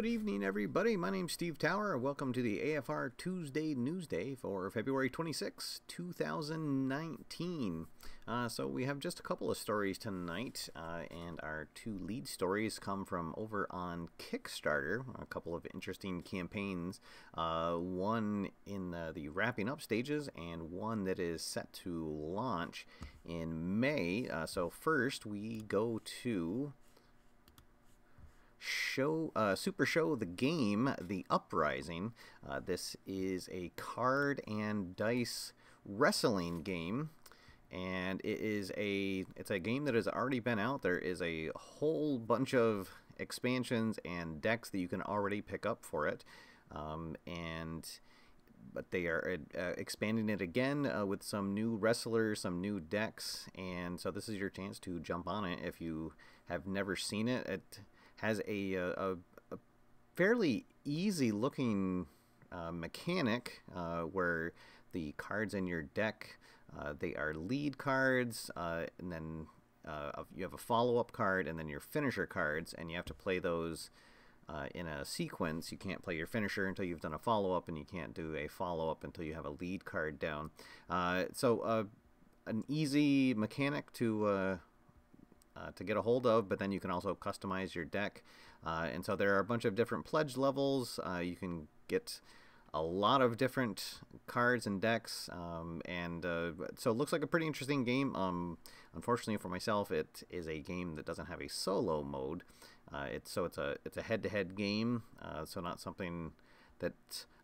Good evening, everybody. My name's Steve Tower. Welcome to the AFR Tuesday Newsday for February 26, 2019. So we have just a couple of stories tonight, and our two lead stories come from over on Kickstarter. A couple of interesting campaigns, one in the wrapping up stages and one that is set to launch in May. So first we go to Supershow the Game, the Uprising. This is a card and dice wrestling game, and it's a game that has already been out. There is a whole bunch of expansions and decks that you can already pick up for it, but they are expanding it again with some new wrestlers, some new decks, and so this is your chance to jump on it if you have never seen it. It has a fairly easy looking mechanic where the cards in your deck, they are lead cards, and then you have a follow-up card and then your finisher cards, and you have to play those in a sequence. You can't play your finisher until you've done a follow-up, and you can't do a follow-up until you have a lead card down. So an easy mechanic to get a hold of, but then you can also customize your deck, and so there are a bunch of different pledge levels. You can get a lot of different cards and decks, and so it looks like a pretty interesting game. Unfortunately for myself, it is a game that doesn't have a solo mode. It's a head-to-head game, so not something that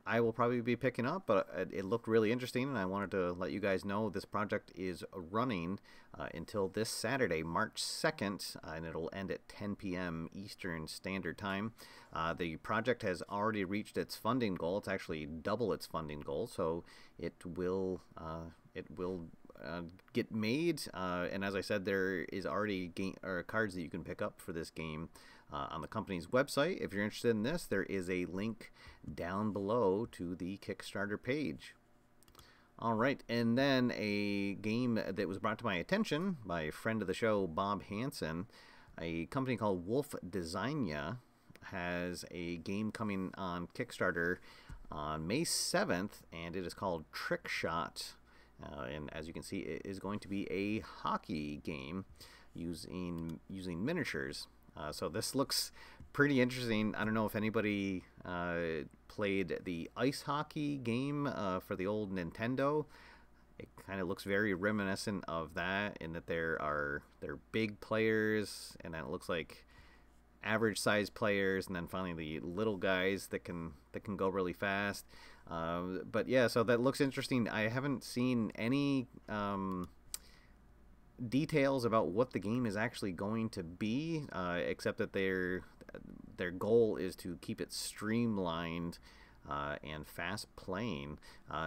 I will probably be picking up, but it looked really interesting, and I wanted to let you guys know this project is running until this Saturday, March 2nd, and it'll end at 10 p.m. Eastern Standard Time. The project has already reached its funding goal. It's actually double its funding goal, so it will get made, and as I said, there is already cards that you can pick up for this game on the company's website. If you're interested in this, there is a link down below to the Kickstarter page. Alright, and then a game that was brought to my attention by a friend of the show, Bob Hansen. A company called Wolf Designa has a game coming on Kickstarter on May 7th, and it is called Trickshot. And as you can see, it is going to be a hockey game using miniatures. So this looks pretty interesting. I don't know if anybody played the ice hockey game for the old Nintendo. It kind of looks very reminiscent of that, in that they're big players, and then it looks like average sized players, and then finally the little guys that can go really fast. But yeah, so that looks interesting. I haven't seen any details about what the game is actually going to be, except that their goal is to keep it streamlined and fast playing.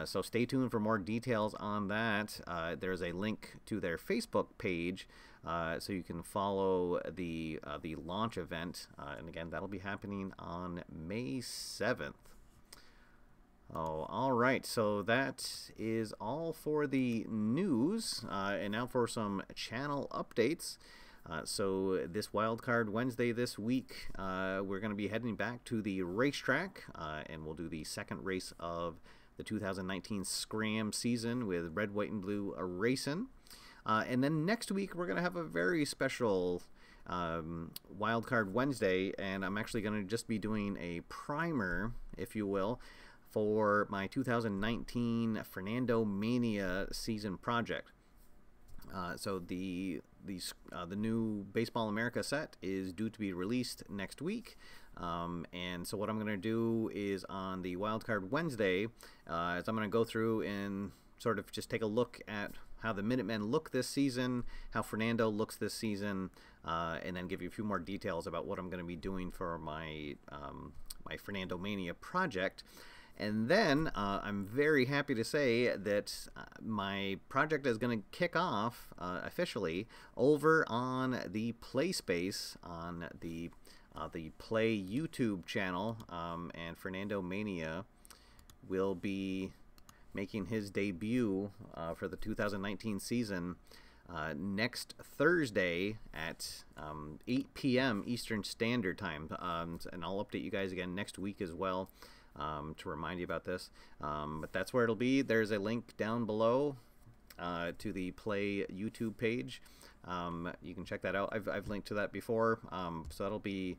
So stay tuned for more details on that. There's a link to their Facebook page, so you can follow the launch event, and again, that'll be happening on May 7th. Oh, all right, so that is all for the news, and now for some channel updates. So this Wildcard Wednesday this week, we're going to be heading back to the racetrack, and we'll do the second race of the 2019 Scram season with Red, White, and Blue racing. And then next week, we're going to have a very special Wildcard Wednesday, and I'm actually going to just be doing a primer, if you will, for my 2019 Fernando Mania season project. So the new Baseball America set is due to be released next week, and so what I'm going to do is on the Wildcard Wednesday, is I'm going to go through and sort of just take a look at how the Minutemen look this season, how Fernando looks this season, and then give you a few more details about what I'm going to be doing for my my Fernando Mania project. And then I'm very happy to say that my project is going to kick off officially over on the PLAAY Space on the PLAAY YouTube channel, and Fernando Mania will be making his debut for the 2019 season next Thursday at 8 p.m. Eastern Standard Time. And I'll update you guys again next week as well to remind you about this. But that's where it'll be. There's a link down below to the PLAAY YouTube page. You can check that out. I've linked to that before. So that'll be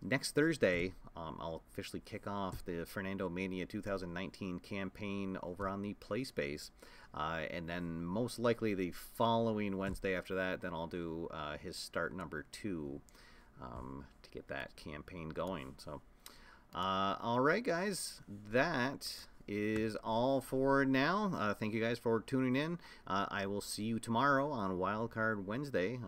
next Thursday. I'll officially kick off the Fernando Mania 2019 campaign over on the PLAAY Space. And then most likely the following Wednesday after that, then I'll do his start number 2 to get that campaign going. So, alright guys, that is all for now. Thank you guys for tuning in. I will see you tomorrow on Wildcard Wednesday.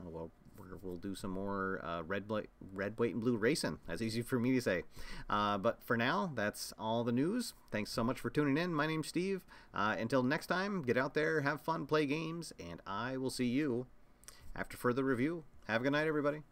We'll do some more red, white, and blue racing. That's easy for me to say. But for now, that's all the news. Thanks so much for tuning in. My name's Steve. Until next time, get out there, have fun, play games, and I will see you after further review. Have a good night, everybody.